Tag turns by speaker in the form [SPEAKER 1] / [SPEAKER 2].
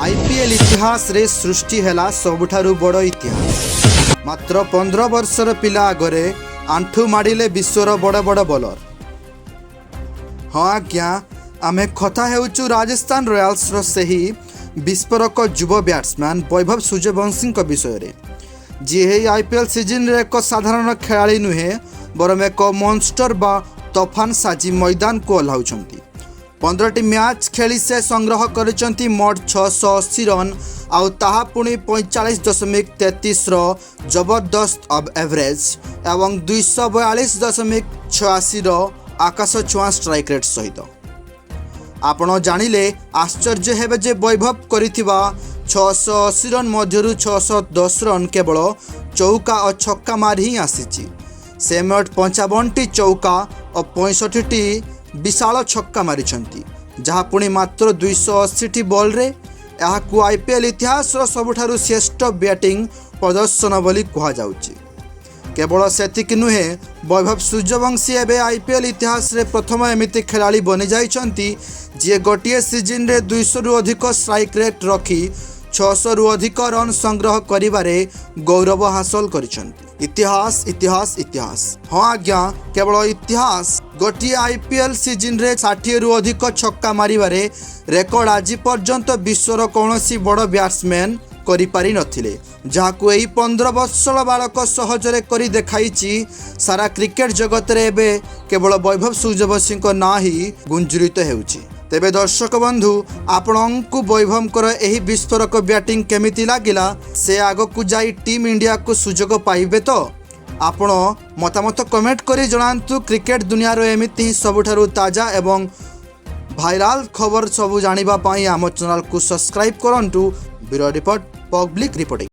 [SPEAKER 1] IPL इतिहास रे सृष्टि हैला सबुठारु बड़ इतिहास। मात्र 15 वर्षर पिला आगरे आंठू माडिले विश्वर बड़ बड़ बॉलर। हाँ आज्ञा, आमे कथा हेउचु राजस्थान रॉयल्स रो सही विस्फोरक युव बैट्समैन वैभव सूर्यवंशी विषय रे, जी हे IPL सीजन रे एक साधारण खेलाड़ी नुहे बरम एक मॉन्स्टर बा तोफान साजी मैदान को ओह्लाउछंती। 15टी मैच खेली से संग्रह करिसंती मोट 680 रन आउ ताहा पुणी 45.33 रो जबरदस्त एवरेज एवं 242.86 रो आकाश छुआ स्ट्राइक रेट सहित। आपण जानिले आश्चर्य हेबे जे वैभव करिथिबा 680 रन मध्यरु 610 रन केवल चौका और छक्का मारी ही आसीची। से मोट 55टी चौका और 65टी विशाल छक्का मारिछंती, जहाँ पुणी मात्र 280टी बॉल रे यहाकू IPL इतिहास सबुठारु श्रेष्ठ बैटिंग प्रदर्शन बोली कहा जाउची। केवल सेतिक नुहे, वैभव सूर्यवंशी एबे IPL इतिहास रे प्रथम एमिति खेलाड़ी बनि जाइछंती जे गोटिए सीजन रे 200 रु अधिक स्ट्राइक रेट रखी 600 रु अधिक रन संग्रह करिबारे गौरव हासिल करिछंती। इतिहास इतिहास इतिहास, हाँ आज्ञा, केवल इतिहास। गोटिए IPL सीजन रे 60 रु अधिक छक्का मारिबारे रेकर्ड आज पर्यंत विश्वर कौनसी बड़ बैट्समैन करि पारि नथिले, जहाकू एही 15 वर्षर बालक सहजरे करि देखाइछि। सारा क्रिकेट जगत रे एबे केवल वैभव सूर्यवंशी ना ही गुंजरित हेउछि। तेबे दर्शक बंधु, आपणଙ୍କୁ वैभवଙ୍କର ଏହି विस्फोरक बैटिंग केमिति लागिला, से आगकू जाई टीम इंडिया को सुजोग पाइबे तो? आपण मतामत कमेंट करी जणांतु। क्रिकेट दुनिया रो एमिति ही सबुठारु ताजा एवं भाइराल खबर सबु जानिबा पई आम चैनल को सब्सक्राइब करंतु। Bureau report, public reporting.